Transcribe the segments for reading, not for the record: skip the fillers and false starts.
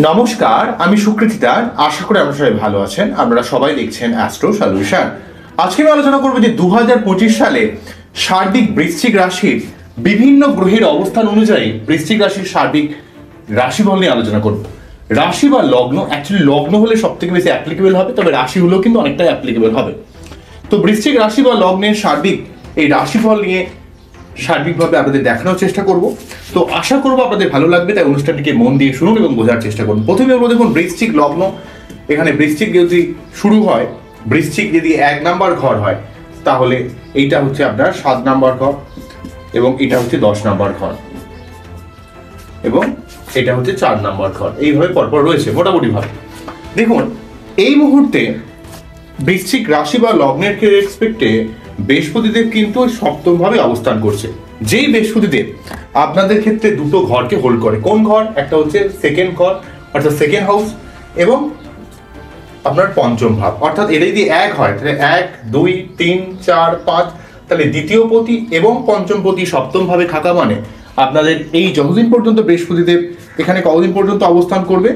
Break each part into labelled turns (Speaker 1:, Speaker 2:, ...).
Speaker 1: নমস্কার, আমি সুকৃতিদার। আশা করি আপনারা সবাই ভালো আছেন। আপনারা সবাই দেখছেন অ্যাস্ট্রো সলিউশন। আজকে আমি আলোচনা করবো যে 2025 সালে সার্বিক বৃশ্চিক রাশির বিভিন্ন গ্রহের অবস্থান অনুযায়ী বৃশ্চিক রাশির সার্বিক রাশিফল নিয়ে আলোচনা করব। রাশি বা লগ্ন, অ্যাকচুয়ালি লগ্ন হলে সব থেকে বেশি অ্যাপ্লিকেবল হবে, তবে রাশি হলেও কিন্তু অনেকটা অ্যাপ্লিকেবল হবে। তো বৃশ্চিক রাশি বা লগ্নের সার্বিক এই রাশিফল নিয়ে সার্বিকভাবে আপনাদের দেখানোর চেষ্টা করব। তো আশা করবো আপনাদের ভালো লাগবে, তাই অনুষ্ঠানটিকে মন দিয়ে শুনুন এবং বোঝার চেষ্টা করুন। প্রথমে আমরা দেখুন বৃশ্চিক লগ্ন। এখানে বৃশ্চিক যদি শুরু হয়, বৃশ্চিক যদি 1 নাম্বার ঘর হয়, তাহলে এইটা হচ্ছে আপনার 7 নাম্বার ঘর, এবং এটা হচ্ছে 10 নাম্বার ঘর, এবং এটা হচ্ছে 4 নাম্বার ঘর। এইভাবে পরপর রয়েছে মোটামুটি ভাবে। দেখুন এই মুহূর্তে বৃশ্চিক রাশি বা লগ্নের রেসপেক্টে বৃহস্পতিদেব কিন্তু সপ্তম ভাবে অবস্থান করছে। যেই বৃহস্পতিদেব আপনাদের ক্ষেত্রে দুটো ঘরকে হোল্ড করে। কোন ঘর? একটা হচ্ছে সেকেন্ড ঘর, অর্থাৎ সেকেন্ড হাউস, এবং আপনার পঞ্চম ভাব। অর্থাৎ এটা যদি 1 হয় তাহলে 1, 2, 3, 4, 5, তাহলে দ্বিতীয় পতি এবং পঞ্চম পতি সপ্তম ভাবে থাকা মানে আপনাদের এই যতদিন পর্যন্ত বৃহস্পতিদেব এখানে কতদিন পর্যন্ত অবস্থান করবে?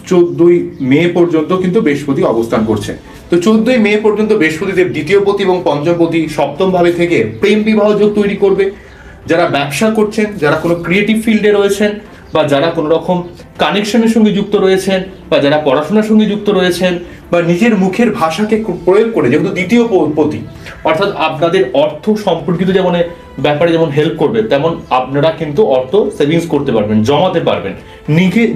Speaker 1: 14ই মে পর্যন্ত কিন্তু বৃহস্পতি অবস্থান করছে। তো 14ই মে পর্যন্ত বৃহস্পতিদেব দ্বিতীয় পতি এবং পঞ্চম পতি সপ্তম ভাবে থেকে প্রেম বিবাহ যোগ তৈরি করবে। যারা ব্যবসা করছেন, যারা কোনো ক্রিয়েটিভ ফিল্ডে রয়েছেন, বা যারা কোনো রকম কানেকশনের সঙ্গে যুক্ত রয়েছেন, বা যারা পড়াশোনার সঙ্গে যুক্ত রয়েছেন, বা নিজের মুখের ভাষাকে প্রয়োগ করে, যেহেতু দ্বিতীয় পতি অর্থাৎ আপনাদের অর্থ সম্পর্কিত যেমন ব্যাপারে যেমন হেল্প করবে, তেমন আপনারা কিন্তু অর্থ সেভিংস করতে পারবেন, জমাতে পারবেন।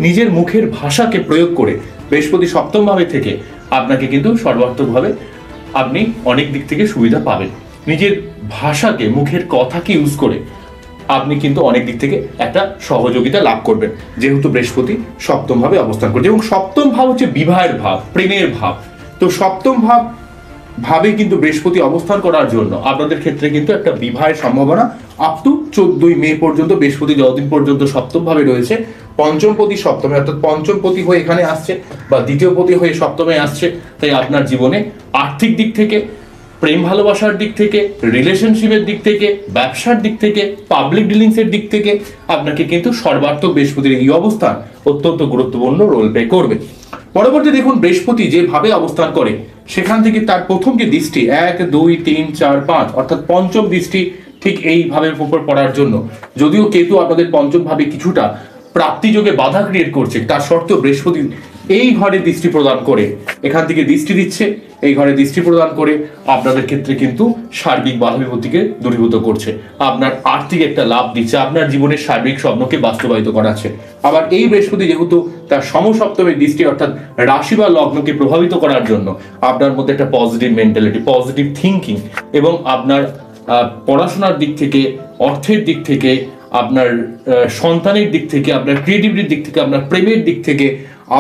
Speaker 1: নিজের মুখের ভাষাকে প্রয়োগ করে বৃহস্পতি সপ্তম ভাবে থেকে আপনাকে কিন্তু সর্বাত্মকভাবে আপনি অনেক দিক থেকে সুবিধা পাবেন। নিজের ভাষাকে, মুখের কথাকে ইউজ করে আপনি কিন্তু অনেক দিক থেকে একটা সহযোগিতা লাভ করবেন, যেহেতু বৃহস্পতি সপ্তম ভাবে অবস্থান করছে। এবং সপ্তম ভাব হচ্ছে বিবাহের ভাব, প্রেমের ভাব। তো সপ্তম ভাবে কিন্তু বৃহস্পতি অবস্থান করার জন্য আপনাদের ক্ষেত্রে কিন্তু একটা বিবাহের সম্ভাবনা আপ টু 14ই মে পর্যন্ত। বৃহস্পতি যতদিন পর্যন্ত সপ্তম ভাবে রয়েছে, পঞ্চম পতি সপ্তমে, অর্থাৎ পঞ্চম পতি হয়ে এখানে আসছে বা দ্বিতীয় পতি হয়ে সপ্তমে আসছে। তাই আপনার জীবনে আর্থিক দিক থেকে, প্রেম ভালোবাসার দিক থেকে, রিলেশনশিপের দিক থেকে, ব্যবসার দিক থেকে, পাবলিক ডিলিংসের দিক থেকে আপনাকে কিন্তু সর্বাত্মক বৃহস্পতির এই অবস্থান অত্যন্ত গুরুত্বপূর্ণ রোল প্লে করবে। পরবর্তী দেখুন বৃহস্পতি যেভাবে অবস্থান করে, সেখান থেকে তার প্রথম যে দৃষ্টি 1, 2, 3, 4, 5 অর্থাৎ পঞ্চম দৃষ্টি ঠিক এই ভাবের উপর পড়ার জন্য, যদিও কেতু আপনাদের পঞ্চম ভাবে কিছুটা প্রাপ্তিযোগে বাধা ক্রিয়েট করছে, তার সত্ত্বেও বৃহস্পতি এই ঘরে দৃষ্টি প্রদান করে, এখান থেকে দৃষ্টি দিচ্ছে, এই ঘরে দৃষ্টি প্রদান করে আপনাদের ক্ষেত্রে কিন্তু সার্বিক বাধা বিপত্তিকে দূরীভূত করছে, আপনার আর্থিক একটা লাভ দিচ্ছে, আপনার জীবনের সার্বিক স্বপ্নকে বাস্তবায়িত করাচ্ছে। আবার এই বৃহস্পতি যেহেতু তার সমসপ্তমের দৃষ্টি অর্থাৎ রাশি বা লগ্নকে প্রভাবিত করার জন্য আপনার মধ্যে একটা পজিটিভ মেন্টালিটি, পজিটিভ থিঙ্কিং, এবং আপনার পড়াশোনার দিক থেকে, অর্থের দিক থেকে, আপনার সন্তানের দিক থেকে, আপনার ক্রিয়েটিভিটির দিক থেকে, আপনার প্রেমের দিক থেকে,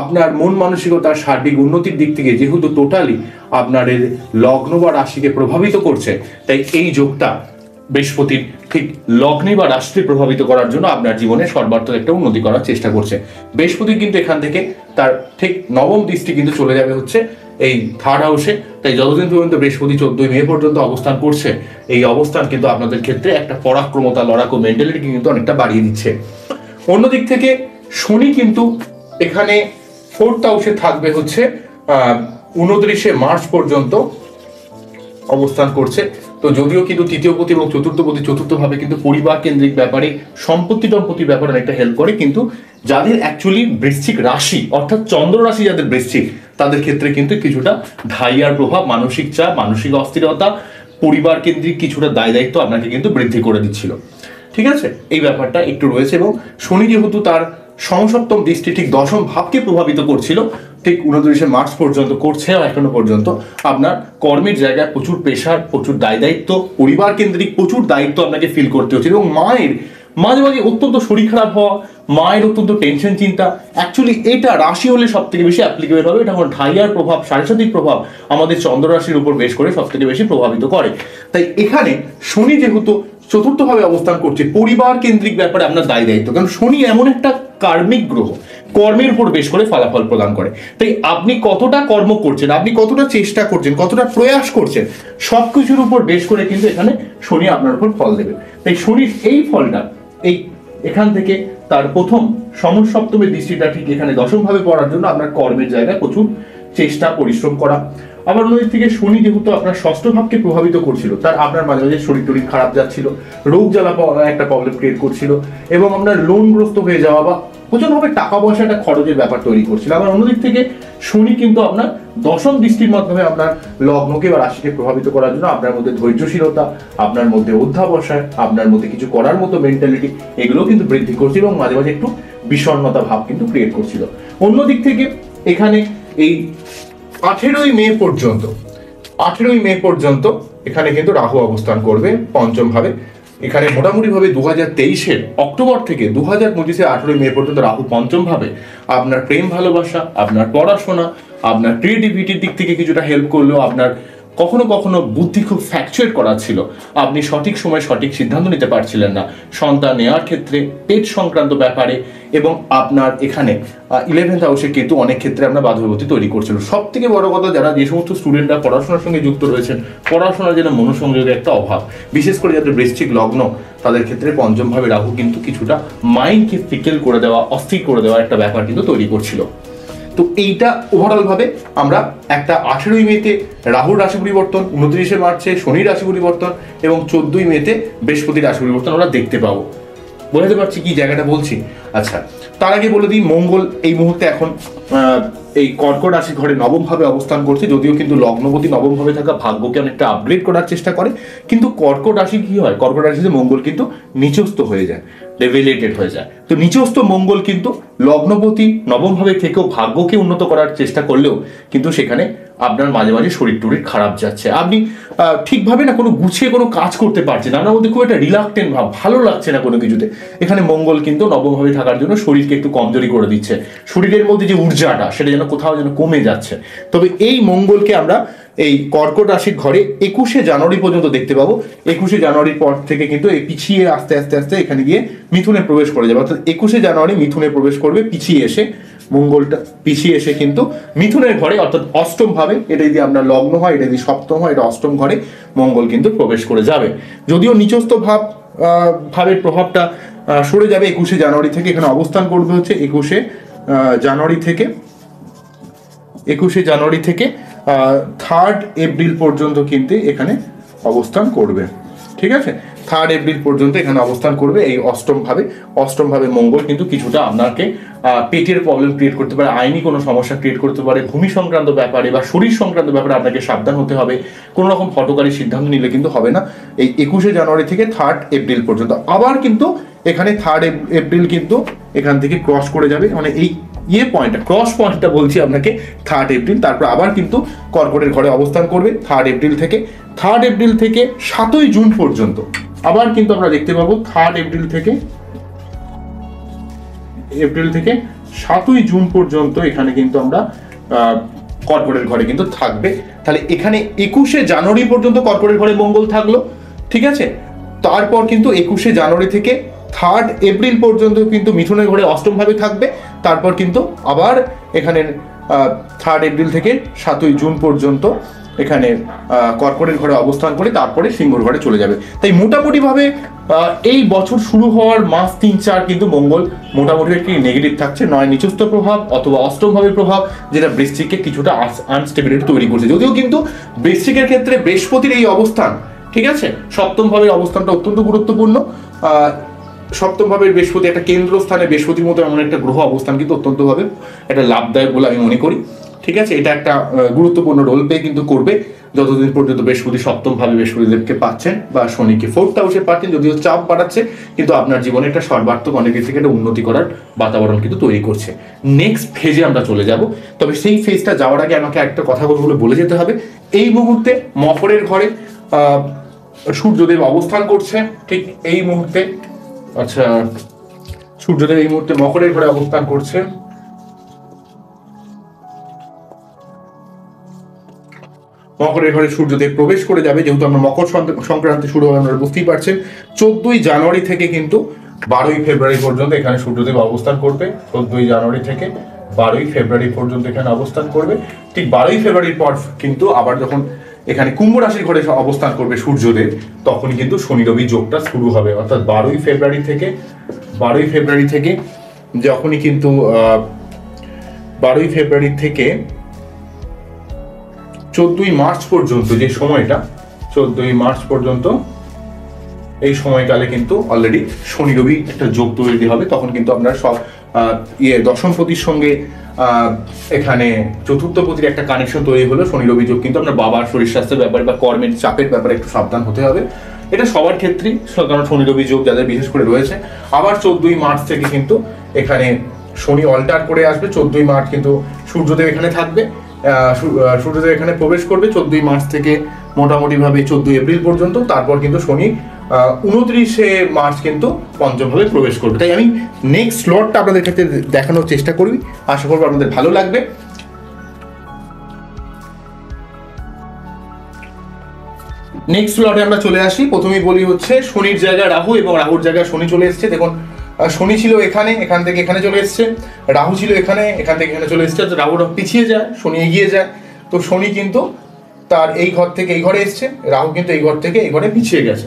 Speaker 1: আপনার মন মানসিকতার সার্বিক উন্নতির দিক থেকে যেহেতু টোটালি আপনার লগ্ন বা রাশিকে প্রভাবিত করছে, তাই এই যোগটা বৃহস্পতির ঠিক লগ্নে বা রাশিকে প্রভাবিত করার জন্য আপনার জীবনে সর্বাত্মক একটা উন্নতি করার চেষ্টা করছে। বৃহস্পতি কিন্তু এখান থেকে তার ঠিক নবম দৃষ্টি কিন্তু চলে যাবে হচ্ছে এই থার্ড হাউসে। তাই যতদিন পর্যন্ত বৃহস্পতি 14ই মে পর্যন্ত অবস্থান করছে, এই অবস্থান কিন্তু আপনাদের ক্ষেত্রে একটা পরাক্রমতা, লড়াকু মেন্টালিটি কিন্তু অনেকটা বাড়িয়ে দিচ্ছে। অন্যদিক থেকে শনি কিন্তু এখানে 4th হাউসে থাকবে হচ্ছে 29শে মার্চ পর্যন্ত অবস্থান করছে। তো যদিও কিন্তু তৃতীয় পতি এবং চতুর্থ পতি চতুর্থভাবে কিন্তু পরিবার কেন্দ্রিক ব্যাপারে, সম্পত্তি টম্পত্তির ব্যাপারে অনেকটা হেল্প করে, কিন্তু যাদের অ্যাকচুয়ালি বৃশ্চিক রাশি অর্থাৎ চন্দ্র রাশি যাদের বৃশ্চিক, তাদের ক্ষেত্রে কিন্তু কিছুটা ঢাইয়ার প্রভাব, মানসিক চাপ, মানসিক অস্থিরতা, পরিবার কেন্দ্রিক কিছুটা দায় দায়িত্ব আপনাকে কিন্তু বৃদ্ধি করে দিচ্ছিল। ঠিক আছে, এই ব্যাপারটা একটু রয়েছে। এবং শনি যেহেতু তার সমসপ্তম দৃষ্টি ঠিক দশম ভাবকে প্রভাবিত করছিল, ঠিক 29শে মার্চ পর্যন্ত করছে, এখনো পর্যন্ত আপনার কর্মের জায়গায় প্রচুর প্রেশার, প্রচুর দায় দায়িত্ব, পরিবার কেন্দ্রিক প্রচুর দায়িত্ব আপনাকে ফিল করতে হচ্ছে। এবং মায়ের মাঝে মাঝে অত্যন্ত শরীর খারাপ হওয়া, মায়ের অত্যন্ত টেনশন, চিন্তা, অ্যাকচুয়ালি এটা রাশি হলে সব থেকে বেশি অ্যাপ্লিকেবল হবে। এটা আমার ঢাইয়ার প্রভাব, সাড়ে প্রভাব আমাদের চন্দ্র রাশির উপর বেশ করে সব থেকে বেশি প্রভাবিত করে। তাই এখানে শনি যেহেতু চতুর্থভাবে অবস্থান করছে, পরিবার কেন্দ্রিক ব্যাপারে আপনার দায় দায়িত্ব, কারণ শনি এমন একটা কার্মিক গ্রহ, কর্মের উপর বেশ করে ফলাফল প্রদান করে। তাই আপনি কতটা কর্ম করছেন, আপনি কতটা চেষ্টা করছেন, কতটা প্রয়াস করছেন, সবকিছুর উপর বেশ করে কিন্তু এখানে শনি আপনার উপর ফল দেবে। তাই শনির এই ফলটা এই এখান থেকে তার প্রথম সমসপ্তমের দৃষ্টিটা ঠিক এখানে দশম ভাবে পড়ার জন্য আপনার কর্মের জায়গায় প্রচুর চেষ্টা পরিশ্রম করা। আবার অন্যদিক থেকে শনি যেহেতু আপনার ষষ্ঠ ভাবকে প্রভাবিত করছিল, তার আপনার মাঝে মাঝে শরীর টরীর খারাপ যাচ্ছিল, রোগ জ্বালা একটা প্রবলেম ক্রিয়েট করছিল এবং আপনার লোনগ্রস্ত হয়ে যাওয়া বা প্রচুরভাবে টাকা পয়সা একটা খরচের ব্যাপার তৈরি করছিল। আবার অন্যদিক থেকে শনি কিন্তু আপনার দশম দৃষ্টির মাধ্যমে আপনার লগ্নকে বা রাশিকে প্রভাবিত করার জন্য আপনার মধ্যে ধৈর্যশীলতা, আপনার মধ্যে অধ্যাবসায়, আপনার মধ্যে কিছু করার মতো মেন্টালিটি, এগুলো কিন্তু বৃদ্ধি করছিল এবং মাঝে মাঝে একটু বিষণ্ণতা ভাব কিন্তু ক্রিয়েট করছিল। অন্যদিক থেকে এখানে এই 18ই মে পর্যন্ত এখানে কিন্তু রাহু অবস্থান করবে পঞ্চম ভাবে। এখানে মোটামুটি ভাবে 2023-এর অক্টোবর থেকে 2025-এর 18ই মে পর্যন্ত রাহু পঞ্চম ভাবে আপনার প্রেম ভালোবাসা, আপনার পড়াশোনা, আপনার ক্রিয়েটিভিটির দিক থেকে কিছুটা হেল্প করলেও আপনার কখনো কখনো বুদ্ধি খুব ফ্যাকচুয়েট করা ছিল, আপনি সঠিক সময় সঠিক সিদ্ধান্ত নিতে পারছিলেন না সন্তান নেওয়ার ক্ষেত্রে, পেট সংক্রান্ত ব্যাপারে, এবং আপনার এখানে 11th হাউসে কেতু অনেক ক্ষেত্রে আপনার বাধাবিপত্তি তৈরি করছিল। সব থেকে বড় কথা, যারা যে সমস্ত স্টুডেন্টরা পড়াশোনার সঙ্গে যুক্ত রয়েছেন, পড়াশোনার যেন মনোসংযোগের একটা অভাব, বিশেষ করে যাদের বৃশ্চিক লগ্ন, তাদের ক্ষেত্রে পঞ্চম ভাবে রাহু কিন্তু কিছুটা মাইন্ডকে ফিকেল করে দেওয়া, অস্থির করে দেওয়া একটা ব্যাপার কিন্তু তৈরি করছিল। তো এইটা ওভারঅল ভাবে আমরা একটা 18ই মেতে রাহুর রাশি পরিবর্তন, 29শে মার্চে শনির রাশি পরিবর্তন এবং 14ই মেতে বৃহস্পতির রাশি পরিবর্তন আমরা দেখতে পাবো। বোঝাতে পারছি কি জায়গাটা বলছি? আচ্ছা, তার আগে বলে দিই, মঙ্গল এই মুহূর্তে এখন এই কর্কট রাশি ঘরে নবম ভাবে অবস্থান করছে। যদিও কিন্তু লগ্নপতি নবম ভাবে থাকা ভাগ্যকে অনেকটা আপগ্রেড করার চেষ্টা করে, কিন্তু কর্কট রাশি কি হয়, কর্কট রাশিতে মঙ্গল কিন্তু নিচস্থ হয়ে যায়, ডেভিলেটেড হয়ে যায়। তো নিচস্থ মঙ্গল কিন্তু লগ্নপতি নবম ভাবে থেকেও ভাগ্যকে উন্নত করার চেষ্টা করলেও কিন্তু সেখানে আপনার মাঝে মাঝে শরীর টরীর খারাপ যাচ্ছে, আপনি ঠিকভাবে না কোনো গুছিয়ে কোনো কাজ করতে পারছেন না, আপনার মধ্যে খুব একটা রিলাক্টেন্ট ভাব, ভালো লাগছে না কোনো কিছুতে। এখানে মঙ্গল কিন্তু নবমভাবে থাকার জন্য শরীরকে একটু কমজোরি করে দিচ্ছে, শরীরের মধ্যে যে ঊর্জাটা সেটা যেন কোথাও যেন কমে যাচ্ছে। তবে এই মঙ্গলকে আমরা এই কর্কট রাশির ঘরে 21শে জানুয়ারি পর্যন্ত দেখতে পাবো। 21শে জানুয়ারির পর থেকে কিন্তু এই পিছিয়ে আস্তে আস্তে আস্তে এখানে গিয়ে মিথুনে প্রবেশ করে যাবে, অর্থাৎ 21শে জানুয়ারি মিথুনে প্রবেশ করবে, পিছিয়ে এসে মঙ্গলটা পিছিয়ে এসে কিন্তু মিথুনের ঘরে, অর্থাৎ অষ্টম ভাবে, এটা যদি আপনার লগ্ন হয়, এটা যদি সপ্তম হয়, এটা অষ্টম ঘরে মঙ্গল কিন্তু প্রবেশ করে যাবে। যদিও নিচস্থ ভাবের প্রভাবটা সরে যাবে 21শে জানুয়ারি থেকে, এখানে অবস্থান করবে হচ্ছে 21শে জানুয়ারি থেকে 3rd এপ্রিল পর্যন্ত কিন্তু এখানে অবস্থান করবে। ঠিক আছে, 3rd এপ্রিল পর্যন্ত এখানে অবস্থান করবে এই অষ্টম ভাবে মঙ্গল কিন্তু কিছুটা আপনাকে পেটের প্রবলেম ক্রিয়েট করতে পারে, আইনি কোনো সমস্যা ক্রিয়েট করতে পারে, ভূমি সংক্রান্ত ব্যাপারে বা শরীর সংক্রান্ত ব্যাপারে আপনাকে সাবধান হতে হবে। কোনো রকম হঠকারী সিদ্ধান্ত নিলে কিন্তু হবে না এই 21শে জানুয়ারি থেকে 3rd এপ্রিল পর্যন্ত। আবার কিন্তু এখানে 3rd এপ্রিল কিন্তু এখান থেকে ক্রস করে যাবে, মানে এই ক্রস পয়েন্টটা বলছি আপনাকে 3rd এপ্রিল, তারপর আবার কিন্তু কর্কটের ঘরে অবস্থান করবে 3rd এপ্রিল থেকে 7ই জুন পর্যন্ত। আবার কিন্তু আমরা দেখতে পাবো 3rd এপ্রিল থেকে 7ই জুন পর্যন্ত এখানে কিন্তু আমরা কর্কটের ঘরে কিন্তু থাকবে। তাহলে এখানে 21শে জানুয়ারি পর্যন্ত কর্কটের ঘরে মঙ্গল থাকলো, ঠিক আছে। তারপর কিন্তু 21শে জানুয়ারি থেকে 3rd এপ্রিল পর্যন্ত কিন্তু মিথুনের ঘরে অষ্টম ভাবে থাকবে। তারপর কিন্তু আবার এখানে 3rd এপ্রিল থেকে 7ই জুন পর্যন্ত এখানে কর্কটের ঘরে অবস্থান করে তারপরে সিংহর ঘরে চলে যাবে। তাই মোটামুটি ভাবে এই বছর শুরু হওয়ার মাস 3-4 কিন্তু মঙ্গল মোটামুটি একটি নেগেটিভ থাকছে, নয় নিচস্থ প্রভাব অথবা অষ্টম ভাবের প্রভাব, যেটা বৃশ্চিককে কিছুটা আনস্টেবিলিটি তৈরি করছে। যদিও কিন্তু বৃশ্চিকের ক্ষেত্রে বৃহস্পতির এই অবস্থান, ঠিক আছে, সপ্তম ভাবের অবস্থানটা অত্যন্ত গুরুত্বপূর্ণ। সপ্তম ভাবের বৃহস্পতি একটা কেন্দ্র স্থানে বৃহস্পতির মতো এমন একটা গ্রহ অবস্থান কিন্তু অত্যন্ত ভাবে একটা লাভদায়ক বলে আমি মনে করি, ঠিক আছে। এটা একটা গুরুত্বপূর্ণ রোল প্লে কিন্তু করবে যতদিন পর্যন্ত বৃহস্পতি সপ্তম ভাবে বৃহস্পতিদেবকে পাচ্ছেন বা শনিকে 4th হাউসে পাচ্ছেন। যদিও চাপ বাড়াচ্ছে, কিন্তু আপনার জীবনে একটা সর্বাত্মক অনেক কিছু থেকে একটা উন্নতি করার বাতাবরণ কিন্তু তৈরি করছে। নেক্সট ফেজে আমরা চলে যাব, তবে সেই ফেজটা যাওয়ার আগে আমাকে একটা কথা বলে যেতে হবে। এই মুহূর্তে মকরের ঘরে সূর্যদেব অবস্থান করছে, ঠিক এই মুহূর্তে। আচ্ছা, সূর্যদেব এই মুহূর্তে মকরের ঘরে অবস্থান করছে। মকরের ঘরে সূর্যদেব প্রবেশ করে যাবে, যেহেতু আমরা মকর সংক্রান্তি শুরু হবে আপনারা বুঝতেই পারছেন। 14ই জানুয়ারি থেকে কিন্তু 12ই ফেব্রুয়ারি পর্যন্ত এখানে সূর্যদেব অবস্থান করবে। 14ই জানুয়ারি থেকে 12ই ফেব্রুয়ারি পর্যন্ত এখানে অবস্থান করবে। ঠিক 12ই ফেব্রুয়ারির পর কিন্তু আবার যখন এখানে কুম্ভ রাশির ঘরে অবস্থান করবে সূর্যদেব, তখনই কিন্তু শনি রবি যোগটা শুরু হবে। অর্থাৎ 12ই ফেব্রুয়ারি থেকে যখনই কিন্তু 12ই ফেব্রুয়ারি থেকে 14ই মার্চ পর্যন্ত যে সময়টা, 14ই মার্চ পর্যন্ত এই সময়কালে কিন্তু অলরেডি শনি রবি একটা যোগ তৈরি হবে। তখন কিন্তু আপনারা সব দশমপতির সঙ্গে এখানে চতুর্থপতির একটা কানেকশন তৈরি হলো। শনি রবি যোগ কিন্তু আপনার বাবার শরীর স্বাস্থ্যের ব্যাপারে বা কর্মের চাপের ব্যাপারে একটু সাবধান হতে হবে। এটা সবার ক্ষেত্রেই, কারণ শনি রবি যোগ যাদের বিশেষ করে রয়েছে। আবার 14ই মার্চ থেকে কিন্তু এখানে শনি অল্টার করে আসবে। 14ই মার্চ কিন্তু সূর্যদেব এখানে থাকবে, সূর্যদেব এখানে প্রবেশ করবে 14ই মার্চ থেকে মোটামুটি ভাবে 14ই এপ্রিল পর্যন্ত। তারপর কিন্তু শনি 29শে মার্চ কিন্তু পঞ্চম ভাবে প্রবেশ করবে। তাই আমি নেক্সট স্লটটা আপনাদের ক্ষেত্রে দেখানোর চেষ্টা করি, আশা করবো আপনাদের ভালো লাগবে। নেক্সট স্লটে আমরা চলে আসি। প্রথমেই বলি হচ্ছে শনির জায়গায় রাহু এবং রাহুর জায়গায় শনি চলে এসছে। দেখুন, শনি ছিল এখানে, এখান থেকে এখানে চলে এসছে। রাহু ছিল এখানে, এখান থেকে এখানে চলে এসছে। রাহু পিছিয়ে যায়, শনি এগিয়ে যায়। তো শনি কিন্তু তার এই ঘর থেকে এই ঘরে এসছে, রাহু কিন্তু এই ঘর থেকে এই ঘরে পিছিয়ে গেছে।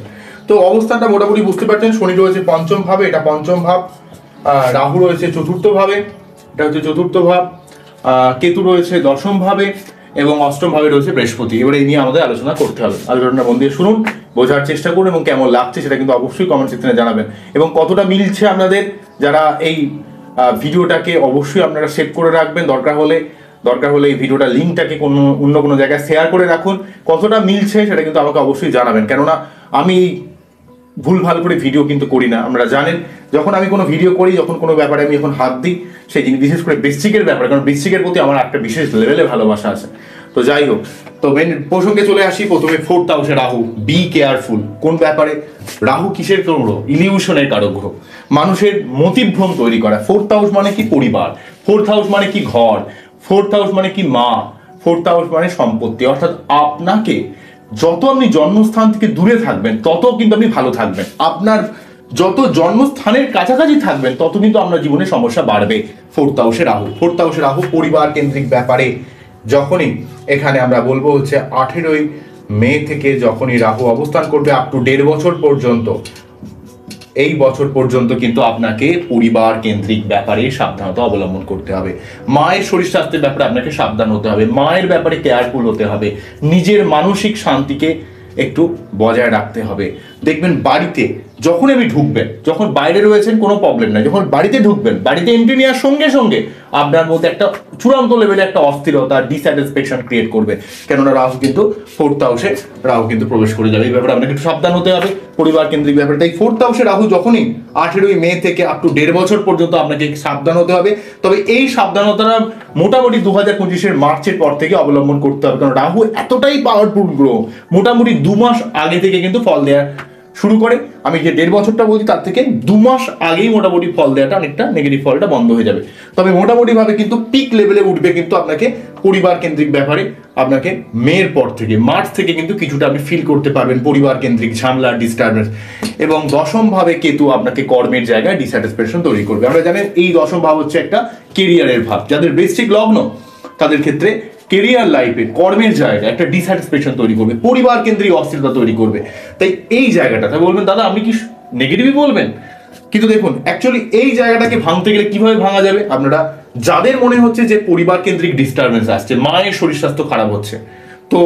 Speaker 1: তো অবস্থানটা মোটামুটি বুঝতে পারছেন। শনি রয়েছে পঞ্চম ভাবে, এটা পঞ্চম ভাব। রাহু রয়েছে চতুর্থ ভাবে, এটা হচ্ছে চতুর্থ ভাব। কেতু রয়েছে দশম ভাবে এবং অষ্টম ভাবে রয়েছে বৃহস্পতি। এবারে এই নিয়ে আমাদের আলোচনা করতে হবে। আলোচনা মন দিয়ে শুনুন, বোঝার চেষ্টা করুন এবং কেমন লাগছে সেটা কিন্তু অবশ্যই কমেন্ট সেকশনে জানাবেন। এবং কতটা মিলছে আপনাদের, যারা এই ভিডিওটাকে অবশ্যই আপনারা সেভ করে রাখবেন। দরকার হলে এই ভিডিওটা লিঙ্কটাকে অন্য কোনো জায়গায় শেয়ার করে রাখুন। কতটা মিলছে সেটা কিন্তু আমাকে অবশ্যই জানাবেন, কেননা আমি ভুলভাল করে ভিডিও কিন্তু করি না। আপনারা জানেন, যখন আমি কোনো ভিডিও করি, যখন কোনো ব্যাপারে আমি এখন হাত দিই, সেই জিনিস বিশেষ করে বৃশ্চিকের ব্যাপারে, কারণ বৃশ্চিকের প্রতি আমার একটা বিশেষ লেভেলে ভালোবাসা আছে। তো যাই হোক, তো মেন প্রসঙ্গে চলে আসি। প্রথমে 4th হাউসে রাহু। Be careful. কোন ব্যাপারে? রাহু কিসের গ্রহ? ইলিউশনের কারক গ্রহ, মানুষের মতিভ্রম তৈরি করা। 4th হাউস মানে কি? পরিবার। 4th হাউস মানে কি? ঘর। 4th হাউস মানে কি? মা। 4th হাউস মানে সম্পত্তি। অর্থাৎ আপনাকে যত আপনি জন্মস্থান থেকে দূরে থাকবেন, তত কিন্তু আপনি ভালো থাকবেন। আপনার যত জন্মস্থানের কাছাকাছি থাকবেন, তত কিন্তু আপনার জীবনে সমস্যা বাড়বে। 4th হাউসে রাহু। 4th হাউসে রাহু পরিবার কেন্দ্রিক ব্যাপারে যখনই এখানে আমরা বলবো হচ্ছে 18ই মে থেকে যখনই রাহু অবস্থান করবে আপ টু 1.5 বছর পর্যন্ত, এই বছর পর্যন্ত কিন্তু আপনাকে পরিবার কেন্দ্রিক ব্যাপারে সাবধানতা অবলম্বন করতে হবে। মায়ের শরীর স্বাস্থ্যের ব্যাপারে আপনাকে সাবধান হতে হবে, মায়ের ব্যাপারে কেয়ারফুল হতে হবে, নিজের মানসিক শান্তিকে একটু বজায় রাখতে হবে। দেখবেন বাড়িতে যখন আপনি ঢুকবেন, যখন বাইরে রয়েছেন কোনো প্রবলেম নাই, যখন বাড়িতে ঢুকবেন, বাড়িতে এন্ট্রি নেওয়ার সঙ্গে সঙ্গে আপনার মধ্যে একটা চূড়ান্ত লেভেলে একটা অস্থিরতা, ডিস্যাটিসফ্যাকশন ক্রিয়েট করবে। কেননা রাহু কিন্তু 4th হাউসে রাহু কিন্তু প্রবেশ করে যাবে। এই ব্যাপারে আপনাকে একটু সাবধান হতে হবে, পরিবার কেন্দ্রিক ব্যাপারে। তাই 4th হাউসে রাহু যখনই 18ই মে থেকে আপ টু 1.5 বছর পর্যন্ত আপনাকে সাবধান হতে হবে। তবে এই সাবধানতাটা মোটামুটি 2025-এর মার্চের পর থেকে অবলম্বন করতে হবে, কারণ রাহু এতটাই পাওয়ারফুল গ্রহ, মোটামুটি 2 মাস আগে থেকে কিন্তু ফল দেওয়া শুরু করে। আমি যে 1.5 বছরটা বলছি, তার থেকে 2 মাস আগেই মোটামুটি ফল দেওয়াটা, অনেকটা নেগেটিভ ফলটা বন্ধ হয়ে যাবে। তবে মোটামুটি ভাবে কিন্তু পিক লেভেলে উঠবে কিন্তু আপনাকে পরিবার কেন্দ্রিক ব্যাপারে। আপনাকে মের পর থেকে, মার্চ থেকে কিন্তু কিছুটা আপনি ফিল করতে পারবেন পরিবার কেন্দ্রিক ঝামেলা, ডিস্টারবেন্স। এবং দশম ভাবে কেতু আপনাকে কর্মের জায়গায় ডিস্যাটিসফ্যাকশন তৈরি করবে। আমরা জানেন এই দশম ভাব হচ্ছে একটা কেরিয়ারের ভাব। যাদের বৃশ্চিক লগ্ন, তাদের ক্ষেত্রে কেরিয়ার লাইফে, কর্মের জায়গায় একটা ডিস্যাটিসফ্যাকশন তৈরি করবে, পরিবার কেন্দ্রিক অস্থিরতা তৈরি করবে। তাই এই জায়গাটা, তাই বলবেন দাদা আপনি কি নেগেটিভই বলবেন, কিন্তু দেখুন অ্যাকচুয়ালি এই জায়গাটাকে ভাঙতে গেলে কিভাবে ভাঙা যাবে। আপনারা যাদের মনে হচ্ছে যে পরিবার কেন্দ্রিক ডিস্টারবেন্স আসছে, মায়ের শরীর স্বাস্থ্য খারাপ হচ্ছে, তো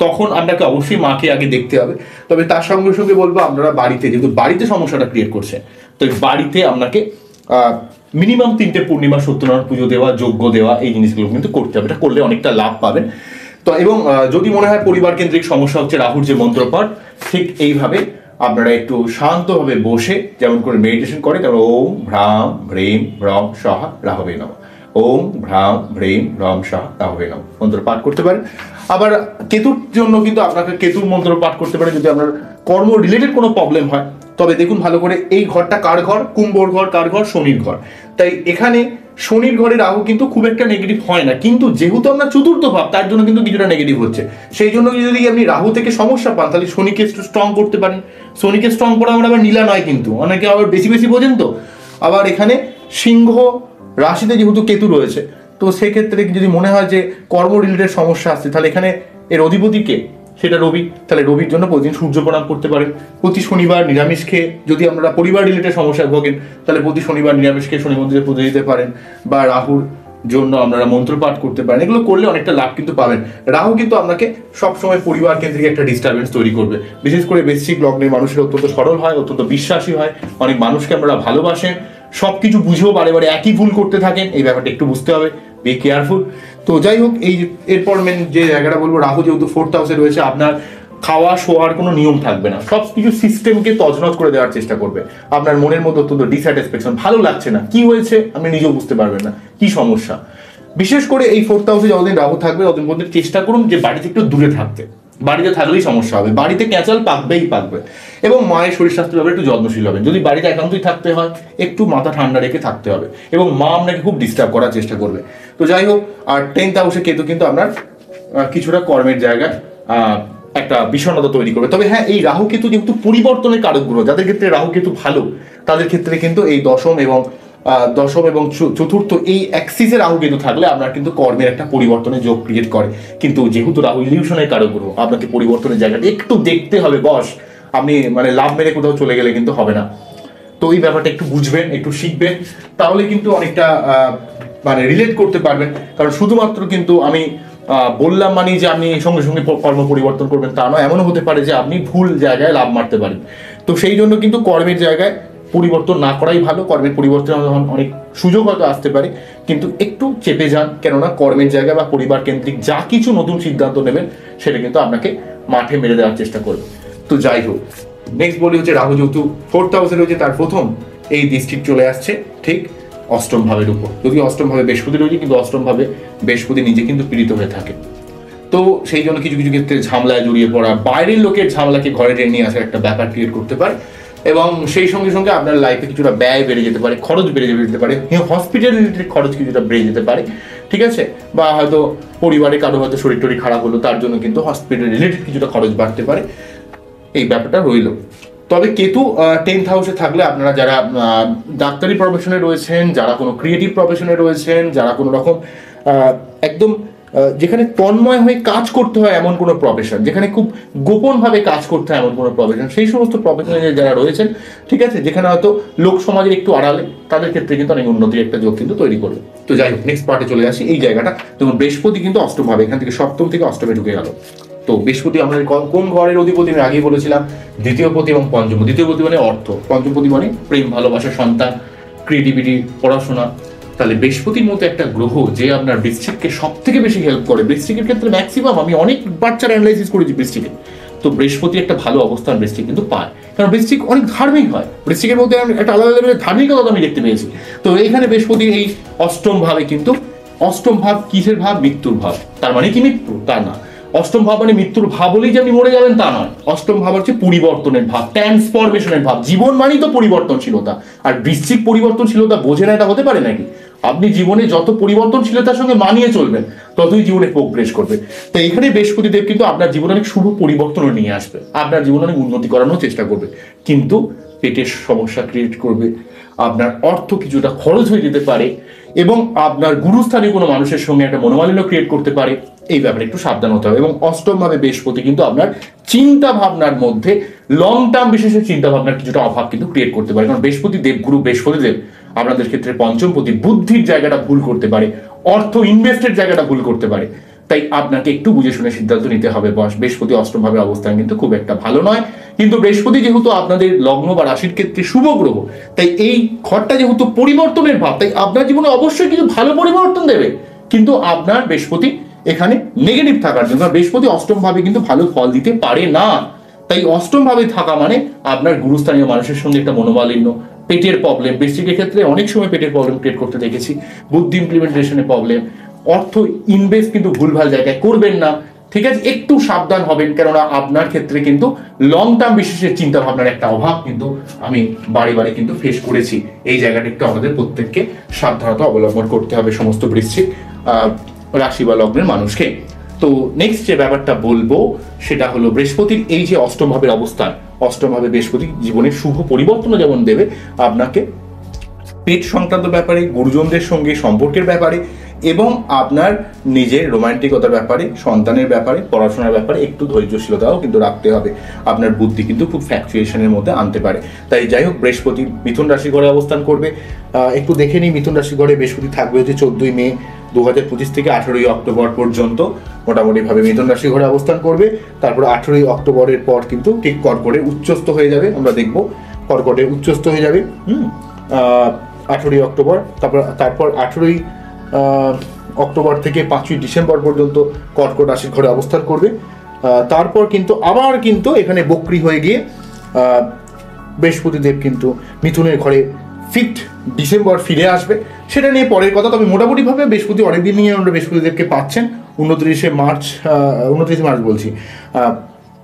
Speaker 1: তখন আপনাকে অবশ্যই মাকে আগে দেখতে হবে। তবে তার সঙ্গে সঙ্গে বলবো, আপনারা বাড়িতে, যেহেতু বাড়িতে সমস্যাটা ক্রিয়েট করছে, তো বাড়িতে আপনাকে মিনিমাম 3টে পূর্ণিমা সত্যনারায়ণ পুজো দেওয়া, যজ্ঞ দেওয়া, এই জিনিসগুলো কিন্তু করতে হবে। এটা করলে অনেকটা লাভ পাবেন। তো এবং যদি মনে হয় পরিবার কেন্দ্রিক সমস্যা হচ্ছে, রাহুর যে মন্ত্রপাঠ, ঠিক এইভাবে আপনারা একটু শান্তভাবে বসে যেমন করে মেডিটেশন করে, তেমন ওম ভ্রাম ভ্রেম ভ্রম সহা রাহবে নমঃ, ওম ভ্রাম ভ্রেম ভ্রম সহা রাহবে নমঃ মন্ত্র পাঠ করতে পারেন। আবার কেতুর জন্য কিন্তু আপনাকে কেতুর মন্ত্র পাঠ করতে পারেন যদি আপনার কর্ম রিলেটেড কোনো প্রবলেম হয়। তবে দেখুন ভালো করে, এই ঘরটা কার ঘর? কুম্ভর ঘর। কার ঘর? শনির ঘর। তাই এখানে শনির ঘরে রাহু কিন্তু খুব একটা নেগেটিভ হয় না, কিন্তু যেহেতু আপনার চতুর্থ ভাব, তার জন্য কিন্তু কিছুটা নেগেটিভ হচ্ছে। সেই জন্য যদি আপনি রাহু থেকে সমস্যা পান, তাহলে শনিকে একটু স্ট্রং করতে পারেন। শনিকে স্ট্রং করা আমরা আবার নীলা নয়, কিন্তু অনেকে আবার বেশি বেশি বোঝেন। তো আবার এখানে সিংহ রাশিতে যেহেতু কেতু রয়েছে, তো সেক্ষেত্রে যদি মনে হয় যে কর্ম রিলেটেড সমস্যা আসছে, তাহলে এখানে এর অধিপতিকে, সেটা রবি। তাহলে রবির জন্য প্রতিদিন সূর্য প্রণাম করতে পারেন। প্রতি শনিবার নিরামিষ খেয়ে, যদি আপনারা পরিবার রিলেটেড সমস্যায় ভোগেন তাহলে প্রতি শনিবার নিরামিষ খেয়ে শনি মন্দিরে পুজো দিতে পারেন, বা রাহুর জন্য আপনারা মন্ত্র পাঠ করতে পারেন। এগুলো করলে অনেকটা লাভ কিন্তু পাবেন। রাহু কিন্তু আপনাকে সবসময় পরিবার কেন্দ্রিক একটা ডিস্টারবেন্স তৈরি করবে। বিশেষ করে বৃশ্চিক লগ্নের মানুষের অত্যন্ত সরল হয়, অত্যন্ত বিশ্বাসী হয়, অনেক মানুষকে আপনারা ভালোবাসেন, সবকিছু বুঝেও বারে বারে একই ভুল করতে থাকেন। এই ব্যাপারটা একটু বুঝতে হবে, বি কেয়ারফুল। তো যাই হোক, এই এরপর মেন যে জায়গাটা বলবো, রাহু যেহেতু 4th হাউসে রয়েছে, আপনার খাওয়া শোয়ার কোনো নিয়ম থাকবে না, সব কিছু সিস্টেমকে তছনছ করে দেওয়ার চেষ্টা করবে। আপনার মনের মধ্যে অত্যন্ত ডিস্যাটিসফ্যাকশন, ভালো লাগছে না, কি হয়েছে আপনি নিজেও বুঝতে পারবেন না, কি সমস্যা। বিশেষ করে এই 4th হাউসে যতদিন রাহু থাকবে ততদিন পর্যন্ত চেষ্টা করুন যে বাড়িতে একটু দূরে থাকতে। বাড়িতে থাকলেই সমস্যা হবে, বাড়িতে ক্যাচাল পাকবেই পাকবে। এবং মায়ের শরীর স্বাস্থ্যের ব্যাপারে একটু যত্নশীল হবেন। যদি বাড়িতে একান্তই থাকতে হয়, একটু মাথা ঠান্ডা রেখে থাকতে হবে, এবং মা আপনাকে খুব ডিস্টার্ব করার চেষ্টা করবে। তো যাই হোক, আর 10th হাউসে কেতু কিন্তু আপনার কিছুটা কর্মের জায়গায় একটা বিষণ্ণতা তৈরি করবে। তবে হ্যাঁ, এই রাহু কেতু যেহেতু পরিবর্তনের কারক গ্রহ, যাদের ক্ষেত্রে রাহু কেতু ভালো তাদের ক্ষেত্রে কিন্তু এই দশম এবং চতুর্থ এই অ্যাক্সিসে রাহু কেতু থাকলে আপনার কিন্তু কর্মের একটা পরিবর্তনের যোগ ক্রিয়েট করে। কিন্তু যেহেতু রাহু ইলিউশনের কারক গ্রহ, আপনাকে পরিবর্তনের জায়গাটা একটু দেখতে হবে বস। আপনি মানে লাভ মেরে কোথাও চলে গেলে কিন্তু হবে না। তো এই ব্যাপারটা একটু বুঝবেন, একটু শিখবেন, তাহলে কিন্তু অনেকটা মানে রিলেট করতে পারবেন। কারণ শুধুমাত্র কিন্তু আমি বললাম মানে যে আপনি সঙ্গে সঙ্গে কর্ম পরিবর্তন করবেন তা নয়। এমনও হতে পারে যে আপনি ভুল জায়গায় লাভ মারতে পারেন। তো সেই জন্য কিন্তু কর্মের জায়গায় পরিবর্তন না করাই ভালো। কর্মের পরিবর্তন অনেক সুযোগ হয়তো আসতে পারে, কিন্তু একটু চেপে যান, কেননা কর্মের জায়গা বা পরিবার কেন্দ্রিক যা কিছু নতুন সিদ্ধান্ত নেবেন সেটা কিন্তু আপনাকে মাঠে মেরে দেওয়ার চেষ্টা করবে। তো যাই হোক, নেক্সট বলি হচ্ছে রাহু যেহেতু 4th হাউসে রয়েছে, তার প্রথম এই দৃষ্টি চলে আসছে ঠিক অষ্টম ভাবের উপর। যদি অষ্টম ভাবে বৃহস্পতি রয়েছে, কিন্তু অষ্টম ভাবে বৃহস্পতি নিজে কিন্তু পীড়িত হয়ে থাকে। তো সেই জন্য কিছু কিছু ক্ষেত্রে ঝামেলায় জড়িয়ে পড়া, বাইরের লোকের ঝামেলাকে ঘরে টেনে নিয়ে আসার একটা ব্যাপার ক্রিয়েট করতে পারে। এবং সেই সঙ্গে সঙ্গে আপনার লাইফে কিছুটা ব্যয় বেড়ে যেতে পারে, খরচ বেড়ে যেতে পারে, হসপিটাল রিলেটেড খরচ কিছুটা বেড়ে যেতে পারে, ঠিক আছে। বা হয়তো পরিবারে কারো হয়তো শরীর টরীর খারাপ হলো, তার জন্য কিন্তু হসপিটাল রিলেটেড কিছুটা খরচ বাড়তে পারে। এই ব্যাপারটা রইল। তবে কেতু 10th হাউসে থাকলে আপনারা যারা ডাক্তারি প্রফেশনে রয়েছেন, যারা কোনো ক্রিয়েটিভ প্রফেশনে রয়েছেন, যারা কোনো রকম একদম যেখানে তন্ময় হয়ে কাজ করতে হয় এমন কোনো প্রফেশন, যেখানে খুব গোপনভাবে কাজ করতে হয় এমন কোনো প্রফেশন, সেই সমস্ত প্রফেশনে যারা রয়েছেন, ঠিক আছে, যেখানে হয়তো লোক সমাজের একটু আড়ালে, তাদের ক্ষেত্রে কিন্তু অনেক উন্নতির একটা যোগ কিন্তু তৈরি করবে। তো যাই হোক, নেক্সট পার্টে চলে আসি। এই জায়গাটা যেমন বৃহস্পতি কিন্তু অষ্টম ভাবে, এখান থেকে সপ্তম থেকে অষ্টমে ঢুকে গেল। তো বৃহস্পতি আমাদের কোন ঘরের অধিপতি আমি আগেই বলেছিলাম, দ্বিতীয়পতি এবং পঞ্চমপতি। দ্বিতীয়পতি মানে অর্থ, পঞ্চমপতি মানে প্রেম, ভালোবাসা, সন্তান, ক্রিয়েটিভিটি, পড়াশোনা। তাহলে বৃহস্পতির মতো একটা গ্রহ যে আপনার বৃশ্চিককে সব থেকে বেশি হেল্প করে, বৃশ্চিকের ক্ষেত্রে ম্যাক্সিমাম আমি অনেক বাচ্চার অ্যানালাইসিস করেছি বৃশ্চিকে, তো বৃহস্পতি একটা ভালো অবস্থান বৃশ্চিক কিন্তু পায়। কারণ বৃশ্চিক অনেক ধার্মিক হয়, বৃশ্চিকের মধ্যে একটা আলাদা লেভেলের ধার্মিকতা আমি দেখতে পেয়েছি। তো এইখানে বৃহস্পতি এই অষ্টম ভাবে, কিন্তু অষ্টম ভাব কিসের ভাব? মৃত্যুর ভাব। তার মানে কি মৃত্যু? তা না। অষ্টম ভাব মানে মৃত্যুর ভাব বলেই যে আপনি মরে যাবেন তা নয়। অষ্টম ভাব হচ্ছে পরিবর্তনের ভাব, ট্রান্সফরমেশনের ভাব। জীবন মানেই তো পরিবর্তনশীলতা, আর বৃশ্চিক পরিবর্তনশীলতা বোঝে না এটা হতে পারে নাকি? আপনি জীবনে যত পরিবর্তনশীলতার সঙ্গে মানিয়ে চলবেন, ততই জীবনে প্রোগ্রেস করবে। তো এখানে বৃহস্পতি দেব কিন্তু আপনার জীবনে অনেক শুভ পরিবর্তনও নিয়ে আসবে, আপনার জীবনে অনেক উন্নতি করানোর চেষ্টা করবে, কিন্তু পেটের সমস্যা ক্রিয়েট করবে, আপনার অর্থ কিছুটা খরচ হয়ে যেতে পারে, এবং আপনার গুরুস্থানীয় কোনো মানুষের সঙ্গে একটা মনোমালিন্য ক্রিয়েট করতে পারে। এই ব্যাপারে একটু সাবধান হতে হবে। এবং অষ্টম ভাবে বৃহস্পতি কিন্তু আপনার চিন্তা ভাবনার মধ্যে লং টার্ম বিশেষে চিন্তা ভাবনার কিছুটা অভাব কিন্তু ক্রিয়েট করতে পারে। কারণ বৃহস্পতি দেবগুরু বৃহস্পতি দেব আপনাদের ক্ষেত্রে পঞ্চমপতি, বুদ্ধির জায়গাটা ভুল করতে পারে, অর্থ ইনভেস্টের জায়গাটা ভুল করতে পারে। তাই আপনাকে একটু বুঝে শুনে সিদ্ধান্ত নিতে হবে বস। বৃহস্পতি অষ্টম ভাবে অবস্থান কিন্তু খুব একটা ভালো নয়, কিন্তু বৃহস্পতি যেহেতু আপনাদের লগ্ন বা রাশির ক্ষেত্রে শুভ গ্রহ, তাই এই ঘরটা যেহেতু পরিবর্তনের ভাব, তাই আপনার জীবনে অবশ্যই কিছু ভালো পরিবর্তন দেবে। কিন্তু আপনার বৃহস্পতি এখানে নেগেটিভ থাকার জন্য, বৃহস্পতি অষ্টম ভাবে কিন্তু ভালো ফল দিতে পারে না। তাই অষ্টম ভাবে থাকা মানে আপনার গুরুস্থানীয় মানুষের সঙ্গে একটা মনোমালিন্য, পেটের প্রবলেম, বৃশ্চিকের ক্ষেত্রে অনেক সময় পেটের প্রবলেম ক্রিয়েট করতে দেখেছি, বুদ্ধি ইমপ্লিমেন্টেশনের প্রবলেম, অর্থ ইনভেস্ট কিন্তু ভুলভাল জায়গায় করবেন না, ঠিক আছে, একটু সাবধান হবেন। কেননা আপনার ক্ষেত্রে কিন্তু লং টার্ম বিশেষের চিন্তা ভাবনার একটা অভাব কিন্তু আমি বারে বারে কিন্তু ফেস করেছি। এই জায়গাটা একটু আমাদের প্রত্যেককে সাবধানতা অবলম্বন করতে হবে সমস্ত বৃশ্চিক রাশি বা লগ্নের মানুষকে। তো নেক্সট যে ব্যাপারটা বলবো সেটা হলো বৃহস্পতির এই যে অষ্টম ভাবের অবস্থান, অষ্টম ভাবে বৃহস্পতি জীবনের শুভ পরিবর্তনও যেমন দেবে, আপনাকে পেট সংক্রান্ত ব্যাপারে, গুরুজনদের সঙ্গে সম্পর্কের ব্যাপারে এবং আপনার নিজের রোমান্টিকতার ব্যাপারে, সন্তানের ব্যাপারে, পড়াশোনার ব্যাপারে একটু ধৈর্যশীলতাও কিন্তু রাখতে হবে। আপনার বুদ্ধি কিন্তু খুব ফ্যাকচুয়েশনের মধ্যে আনতে পারে। তাই যাই হোক, বৃহস্পতি মিথুন রাশি ঘরে অবস্থান করবে। একটু দেখে নিই, মিথুন রাশি ঘরে বৃহস্পতি থাকবে হচ্ছে 14ই মে 2025 থেকে 18ই অক্টোবর পর্যন্ত মোটামুটিভাবে মিথুন রাশি ঘরে অবস্থান করবে। তারপর 18ই অক্টোবরের পর কিন্তু ঠিক কর্কটে উচ্চস্থ হয়ে যাবে। আমরা দেখব কর্কটে উচ্চস্থ হয়ে যাবে 18ই অক্টোবর। তারপর 18ই অক্টোবর থেকে 5ই ডিসেম্বর পর্যন্ত কর্কট রাশির ঘরে অবস্থান করবে। তারপর কিন্তু আবার কিন্তু এখানে বক্রি হয়ে গিয়ে বৃহস্পতিদেব কিন্তু মিথুনের ঘরে 5 ডিসেম্বর ফিরে আসবে। সেটা নিয়ে পরের কথা। তবে মোটামুটিভাবে বৃহস্পতি অনেকদিন নিয়ে আমরা বৃহস্পতিদেবকে পাচ্ছেন। 29 মার্চ বলছি,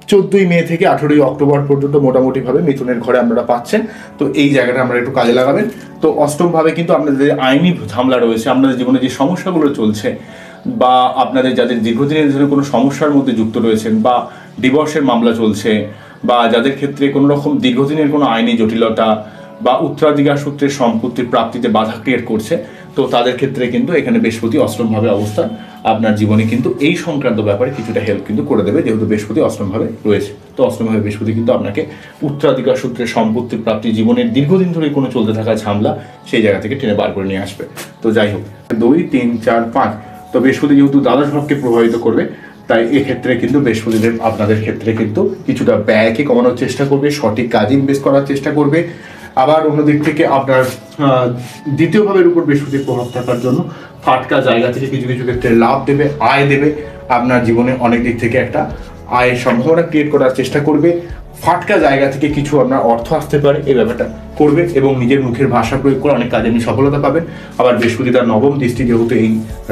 Speaker 1: 14ই মে থেকে 18ই অক্টোবর পর্যন্ত মোটামুটিভাবে মিথুনের ঘরে আপনারা পাচ্ছেন। তো এই জায়গাটা আমরা একটু কাজে লাগাবেন। তো অষ্টমভাবে কিন্তু আপনাদের আইনি ঝামেলা রয়েছে, আপনাদের জীবনে যে সমস্যাগুলো চলছে, বা আপনাদের যাদের দীর্ঘদিনের জন্য কোনো সমস্যার মধ্যে যুক্ত রয়েছেন, বা ডিভোর্সের মামলা চলছে, বা যাদের ক্ষেত্রে কোনো রকম দীর্ঘদিনের কোনো আইনি জটিলতা বা উত্তরাধিকার সূত্রে সম্পত্তির প্রাপ্তিতে বাধা ক্রিয়েট করছে, তো তাদের ক্ষেত্রে কিন্তু এখানে বৃহস্পতি অষ্টমভাবে অবস্থান আপনার জীবনে কিন্তু এই সংক্রান্ত ব্যাপারে কিছুটা হেল্প কিন্তু করে দেবে, যেহেতু বৃহস্পতি অষ্টমভাবে রয়েছে। তো অষ্টমভাবে বৃহস্পতি কিন্তু আপনাকে উত্তরাধিকার সূত্রে সম্পত্তির প্রাপ্তি, জীবনের দীর্ঘদিন ধরে কোনো চলতে থাকা ঝামেলা সেই জায়গা থেকে টেনে বার করে নিয়ে আসবে। তো যাই হোক, 2, 3, 4, 5 তো বৃহস্পতি যেহেতু দ্বাদশ ভাবকে প্রভাবিত করবে, তাই এক্ষেত্রে কিন্তু বৃহস্পতিদেব আপনাদের ক্ষেত্রে কিন্তু কিছুটা ব্যয়কে কমানোর চেষ্টা করবে, সঠিক কাজে ইনভেস্ট করার চেষ্টা করবে। আবার অন্যদিক থেকে আপনার দ্বিতীয় ভাবের উপর বৃহস্পতির প্রভাব থাকার জন্য ফাটকা জায়গা থেকে কিছু কিছু ক্ষেত্রে লাভ দেবে, আয় দেবে। আপনার জীবনে অনেক দিক থেকে একটা আয়ের সম্ভাবনা ক্রিয়েট করার চেষ্টা করবে। ফাটকা জায়গা থেকে কিছু আপনার অর্থ আসতে পারে, এই ব্যাপারটা করবে এবং নিজের মুখের ভাষা প্রয়োগ করে অনেক কাজে আপনি সফলতা পাবেন। আবার বৃহস্পতি তার নবম দৃষ্টি যেহেতু এই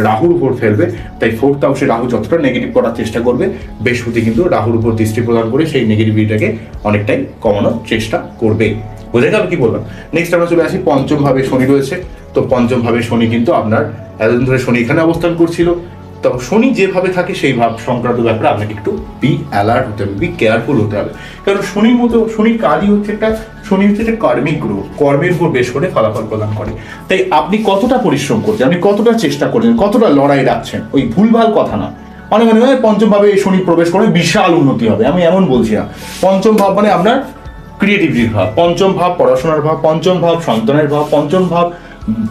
Speaker 1: রাহুর উপর ফেলবে, তাই 4th হাউসে রাহু যতটা নেগেটিভ করার চেষ্টা করবে, বৃহস্পতি কিন্তু রাহুর উপর দৃষ্টি প্রদান করে সেই নেগেটিভিটিটাকে অনেকটাই কমানোর চেষ্টা করবে। বোঝা গেল কি বললাম? নেক্সট আমরা চলে আসি, পঞ্চম ভাবে শনি রয়েছে। তো পঞ্চম ভাবে শনি কিন্তু আপনার এতদিন ধরে শনি এখানে অবস্থান করছিল। তো শনি যেভাবে থাকে সেই ভাব সংক্রান্ত ব্যাপারে আপনাকে একটু বি অ্যালার্ট হতে হবে, বি কেয়ারফুল হতে হবে। কারণ শনির কাজই হচ্ছে শনি হচ্ছে একটা কর্মিক গ্রহ, কর্মের উপর বেশ করে ফলাফল প্রদান করে। তাই আপনি কতটা পরিশ্রম করছেন, আপনি কতটা চেষ্টা করছেন, কতটা লড়াই রাখছেন, ওই ভুলভাল কথা না। মনে হয় পঞ্চম ভাবে শনি প্রবেশ করে বিশাল উন্নতি হবে, আমি এমন বলছি না। পঞ্চম ভাব মানে আপনার ক্রিয়েটিভিটির ভাব, পঞ্চম ভাব পড়াশোনার ভাব, পঞ্চম ভাব সন্তানের ভাব, পঞ্চম ভাব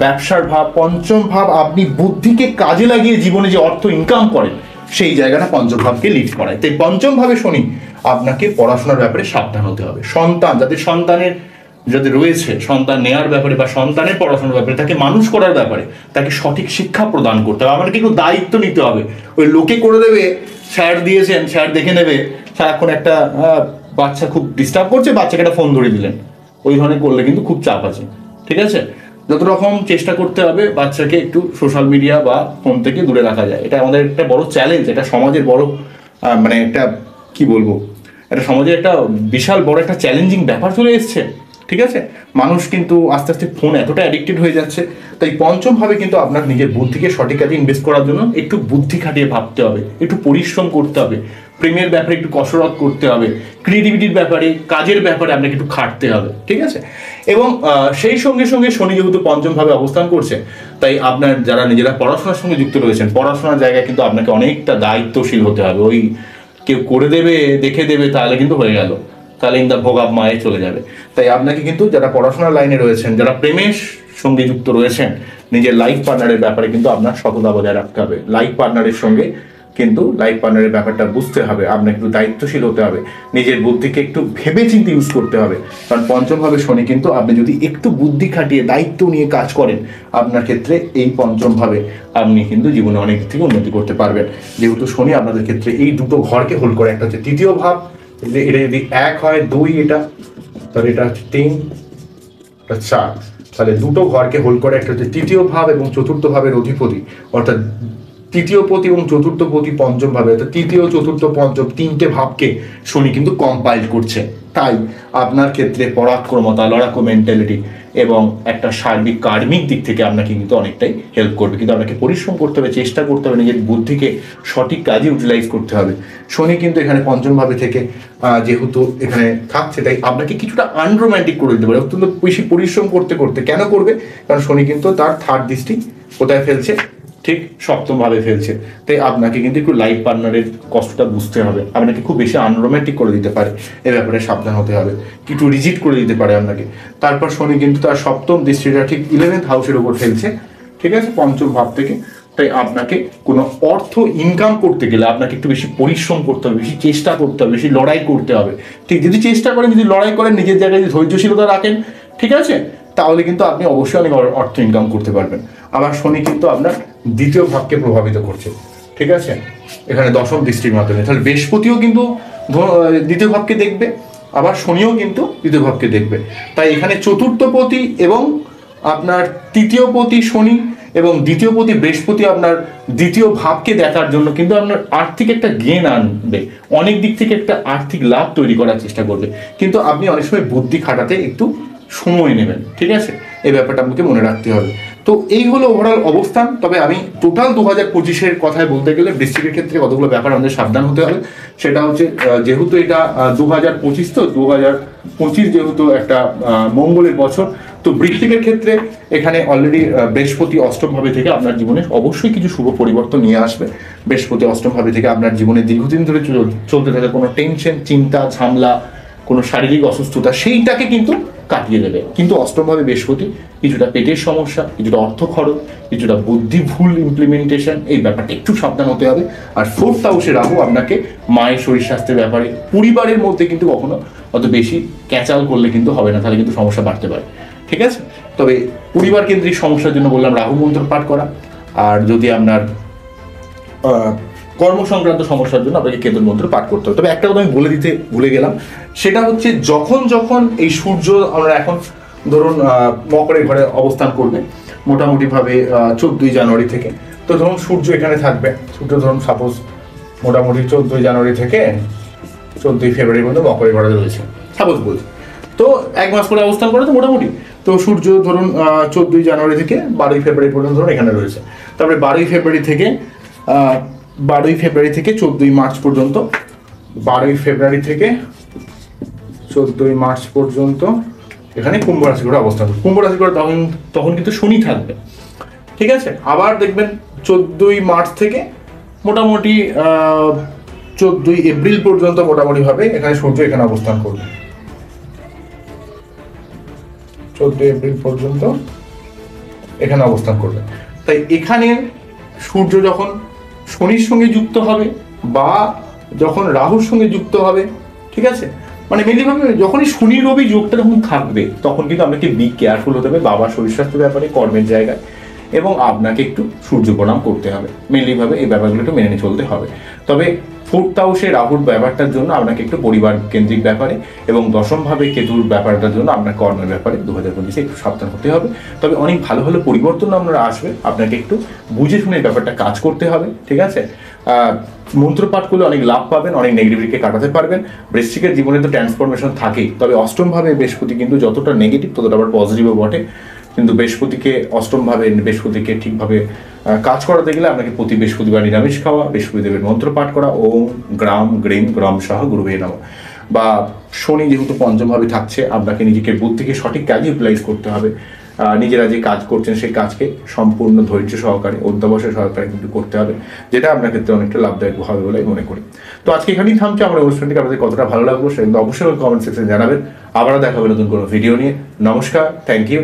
Speaker 1: ব্যবসার ভাব, পঞ্চম ভাব আপনি বুদ্ধিকে কাজে লাগিয়ে জীবনে যে অর্থ ইনকাম করেন সেই জায়গাটা পঞ্চম ভাবকে লিড করায়। তাই পঞ্চম ভাবে শনি আপনাকে পড়াশোনার ব্যাপারে সাবধান হতে হবে। যাদের রয়েছে সন্তান নেওয়ার ব্যাপারে বা সন্তানের পড়াশোনার ব্যাপারে, তাকে মানুষ করার ব্যাপারে তাকে সঠিক শিক্ষা প্রদান করতে হবে। আমাকে একটু দায়িত্ব নিতে হবে। ওই লোকে করে দেবে, স্যার দিয়েছেন, স্যার দেখে নেবে, সারাক্ষণ একটা বাচ্চা খুব ডিস্টার্ব করছে, বাচ্চাকে একটা ফোন ধরে দিলেন, ওই ধরনের করলে কিন্তু খুব চাপ আছে। ঠিক আছে, যত রকম চেষ্টা করতে হবে বাচ্চাকে একটু সোশ্যাল মিডিয়া বা ফোন থেকে দূরে রাখা যায়। এটা আমাদের একটা বড় চ্যালেঞ্জ, এটা সমাজের বড় মানে একটা কি বলবো, এটা সমাজের একটা বিশাল বড় একটা চ্যালেঞ্জিং ব্যাপার চলে এসছে। ঠিক আছে, মানুষ কিন্তু আস্তে আস্তে ফোন এতটা অ্যাডিক্টেড হয়ে যাচ্ছে। তাই পঞ্চম ভাবে কিন্তু আপনার নিজের বুদ্ধিকে সঠিক কাজে ইনভেস্ট করার জন্য একটু বুদ্ধি খাটিয়ে ভাবতে হবে, একটু পরিশ্রম করতে হবে, প্রেমের ব্যাপারে একটু কসরত করতে হবে, ক্রিয়েটিভিটির ব্যাপারে, কাজের ব্যাপারে আপনাকে একটু খাটতে হবে। ঠিক আছে, এবং সেই সঙ্গে সঙ্গে শনি যেহেতু পঞ্চম ভাবে অবস্থান করছে, তাই আপনার যারা নিজেরা পড়াশোনার সঙ্গে যুক্ত রয়েছেন, পড়াশোনার জায়গায় কিন্তু আপনাকে অনেকটা দায়িত্বশীল হতে হবে। ওই কেউ করে দেবে, দেখে দেবে, তাহলে কিন্তু হয়ে গেল, তাহলে ইন দ্য ভোগ অফ মায়ে চলে যাবে। তাই আপনাকে কিন্তু যারা পড়াশোনার লাইনে রয়েছেন, যারা প্রেমের সঙ্গে যুক্ত রয়েছেন, নিজের লাইফ পার্টনারের ব্যাপারে কিন্তু আপনার সততা বজায় রাখতে হবে। লাইফ পার্টনারের সঙ্গে কিন্তু লাইফ পার্টনারের ব্যাপারটা বুঝতে হবে, আপনাকে একটু দায়িত্বশীল হতে হবে, নিজের বুদ্ধিকে একটু ভেবে চিন্তে ইউজ করতে হবে। কারণ পঞ্চম ভাবে শনি কিন্তু আপনি যদি একটু বুদ্ধি খাটিয়ে দায়িত্ব নিয়ে কাজ করেন, আপনার ক্ষেত্রে এই পঞ্চম ভাবে আপনি কিন্তু জীবনে অনেক থেকে উন্নতি করতে পারবেন। যেহেতু শনি আপনাদের ক্ষেত্রে এই দুটো ঘরকে হোল্ড করে, একটা হচ্ছে তৃতীয় ভাব, এটা যদি 1 হয় 2, এটা তাহলে এটা হচ্ছে 3, এটা 4, তাহলে দুটো ঘরকে হোল্ড করে। একটা হচ্ছে তৃতীয় ভাব এবং চতুর্থ ভাবের অধিপতি, অর্থাৎ তৃতীয় পতি এবং চতুর্থ পতি পঞ্চম ভাবে, অর্থাৎ তৃতীয় চতুর্থ পঞ্চম তিনটে ভাবকে শনি কিন্তু কম্পাইল করছে। তাই আপনার ক্ষেত্রে পরাক্রমতা, লড়াকু মেন্টালিটি এবং একটা সার্বিক কার্মিক দিক থেকে আপনাকে কিন্তু অনেকটাই হেল্প করবে। কিন্তু আপনাকে পরিশ্রম করতে হবে, চেষ্টা করতে হবে, নিজের বুদ্ধিকে সঠিক কাজে ইউটিলাইজ করতে হবে। শনি কিন্তু এখানে পঞ্চম ভাবে থেকে যেহেতু এখানে থাকছে, তাই আপনাকে কিছুটা আনরোম্যান্টিক করে দিতে পারে অত্যন্ত বেশি পরিশ্রম করতে করতে। কেন করবে? কারণ শনি কিন্তু তার থার্ড দৃষ্টি কোথায় ফেলছে? ঠিক সপ্তম ভাবে ফেলছে। তাই আপনাকে কিন্তু একটু লাইফ পার্টনারের কষ্টটা বুঝতে হবে। আপনাকে খুব বেশি আনরোম্যান্টিক করে দিতে পারে, এ ব্যাপারে সাবধান হতে হবে। একটু রিজিড করে দিতে পারে আপনাকে। তারপর শনি কিন্তু তার সপ্তম দৃষ্টিটা ঠিক 11th হাউসের উপর ফেলছে, ঠিক আছে, পঞ্চম ভাব থেকে। তাই আপনাকে কোনো অর্থ ইনকাম করতে গেলে আপনাকে একটু বেশি পরিশ্রম করতে হবে, বেশি চেষ্টা করতে হবে, বেশি লড়াই করতে হবে। ঠিক, যদি চেষ্টা করেন, যদি লড়াই করেন, নিজের জায়গায় যদি ধৈর্যশীলতা রাখেন, ঠিক আছে, তাহলে কিন্তু আপনি অবশ্যই অনেক অর্থ ইনকাম করতে পারবেন। আবার শনি কিন্তু আপনার দ্বিতীয় ভাবকে প্রভাবিত করছে, ঠিক আছে, এখানে দশম দৃষ্টির মাধ্যমে। তাহলে বৃহস্পতিও কিন্তু দ্বিতীয় ভাবকে দেখবে, আবার শনিও কিন্তু দ্বিতীয় ভাবকে দেখবে। তাই এখানে চতুর্থপতি এবং আপনার তৃতীয়পতি শনি এবং দ্বিতীয়পতি বৃহস্পতি আপনার দ্বিতীয় ভাবকে দেখার জন্য কিন্তু আপনার আর্থিক একটা গেন আনবে, অনেক দিক থেকে একটা আর্থিক লাভ তৈরি করার চেষ্টা করবে। কিন্তু আপনি অনেক সময় বুদ্ধি খাটাতে একটু সময় নেবেন, ঠিক আছে, এই ব্যাপারটা আপনাকে মনে রাখতে হবে। তো এই হলো ওভারঅল অবস্থান। তবে আমি টোটাল 2025-এর কথায় বলতে গেলে বৃশ্চিকের ক্ষেত্রে কতগুলো ব্যাপার আমাদের সাবধান হতে হবে। সেটা হচ্ছে, যেহেতু এটা 2025, তো 2025 যেহেতু একটা মঙ্গলের বছর, তো বৃশ্চিকের ক্ষেত্রে এখানে অলরেডি বৃহস্পতি অষ্টম ভাবে থেকে আপনার জীবনে অবশ্যই কিছু শুভ পরিবর্তন নিয়ে আসবে। বৃহস্পতি অষ্টম ভাবে থেকে আপনার জীবনে দীর্ঘদিন ধরে চলতে থাকে কোনো টেনশন, চিন্তা, ঝামেলা, কোনো শারীরিক অসুস্থতা, সেইটাকে কিন্তু কাটিয়ে দেবে। কিন্তু অষ্টমভাবে বৃহস্পতি কিছুটা পেটের সমস্যা, কিছুটা অর্থ খরচ, কিছুটা বুদ্ধি ভুল ইমপ্লিমেন্টেশন, এই ব্যাপারটা একটু সাবধান হতে হবে। আর ফোর্থ হাউসে রাহু আপনাকে মায়ের শরীর স্বাস্থ্যের ব্যাপারে, পরিবারের মধ্যে কিন্তু কখনো অত বেশি ক্যাচাল করলে কিন্তু হবে না, তাহলে কিন্তু সমস্যা বাড়তে পারে, ঠিক আছে। তবে পরিবার কেন্দ্রিক সমস্যার জন্য বললাম রাহু মন্ত্র পাঠ করা। আর যদি আপনার কর্ম সংক্রান্ত সমস্যার জন্য আপনাকে কেতু মন্ত্র পাঠ করতে হবে। তবে একটা কথা আমি বলে দিতে ভুলে গেলাম, সেটা হচ্ছে যখন যখন এই সূর্য আমরা এখন ধরুন মকরের ঘরে অবস্থান করবে মোটামুটিভাবে 14ই জানুয়ারি থেকে, তো ধরুন সূর্য এখানে থাকবে, সূর্য ধরুন সাপোজ মোটামুটি 14ই জানুয়ারি থেকে 14ই ফেব্রুয়ারি পর্যন্ত মকরের ঘরে রয়েছে, সাপোজ বলছি। তো এক মাস করে অবস্থান করে তো মোটামুটি, তো সূর্য ধরুন 14ই জানুয়ারি থেকে 12ই ফেব্রুয়ারি পর্যন্ত ধরুন এখানে রয়েছে। তারপরে 12ই ফেব্রুয়ারি থেকে 14ই মার্চ পর্যন্ত, 12ই ফেব্রুয়ারি থেকে 14ই মার্চ পর্যন্ত এখানে কুম্ভ রাশি করে অবস্থান করবে। কুম্ভ রাশি করে তখন কিন্তু শনি থাকবে, ঠিক আছে। আবার দেখবেন 14ই মার্চ থেকে মোটামুটি 14ই এপ্রিল পর্যন্ত মোটামুটি ভাবে এখানে সূর্য এখানে অবস্থান করবে, 14ই এপ্রিল পর্যন্ত এখানে অবস্থান করবে। তাই এখানে সূর্য যখন শনির সঙ্গে যুক্ত হবে বা যখন রাহুর সঙ্গে যুক্ত হবে, ঠিক আছে, মানে মেনলিভাবে যখনই শনি রবি যোগটা যখন থাকবে, তখন কিন্তু আপনাকে বি কেয়ারফুল হতে হবে বাবার শরীর স্বাস্থ্যের ব্যাপারে, কর্মের জায়গায়, এবং আপনাকে একটু সূর্য প্রণাম করতে হবে। মেনলিভাবে এই ব্যাপারগুলো একটু মেনে চলতে হবে। তবে ফোর্থ হাউসে রাহুর ব্যাপারটার জন্য আপনাকে একটু পরিবার কেন্দ্রিক ব্যাপারে এবং দশমভাবে কেতুর ব্যাপারটার জন্য আপনার কর্মের ব্যাপারে 2025-এ একটু সাবধান হতে হবে। তবে অনেক ভালো ভালো পরিবর্তন আপনারা আসবে, আপনাকে একটু বুঝে শুনে ব্যাপারটা কাজ করতে হবে, ঠিক আছে। মন্ত্রপাঠ করলে অনেক লাভ পাবেন, অনেক নেগেটিভিটিকে কাটাতে পারবেন। বৃশ্চিকের জীবনে তো ট্রান্সফরমেশন থাকেই, তবে অষ্টমভাবে বৃহস্পতি কিন্তু যতটা নেগেটিভ ততটা আবার পজিটিভও বটে। কিন্তু বৃহস্পতিকে ঠিকভাবে কাজ করাতে গেলে আপনাকে প্রতি বৃহস্পতিবার নিরামিষ খাওয়া, বৃহস্পতিদেবের মন্ত্র পাঠ করা, ওম গ্রাম গ্রীম গ্রাম সহ গুরুবে নমঃ। বা শনি যেহেতু পঞ্চমভাবে থাকছে, আপনাকে নিজেকে বুদ্ধিকে সঠিক কাজে ইউটিলাইজ করতে হবে। নিজেরা যে কাজ করছেন সেই কাজকে সম্পূর্ণ ধৈর্য সহকারে, অধ্যবসায় সহকারে কিন্তু করতে হবে, যেটা আপনার ক্ষেত্রে অনেকটা লাভদায়ক হবে বলে মনে করি। তো আজকে এখানেই থামছে। আমার অনুষ্ঠানটিকে আপনাদের কতটা ভালো লাগলো সেটা অবশ্যই কমেন্ট সেকশনে জানাবেন। আবারও দেখা হবে নতুন কোনো ভিডিও নিয়ে। নমস্কার, থ্যাংক ইউ।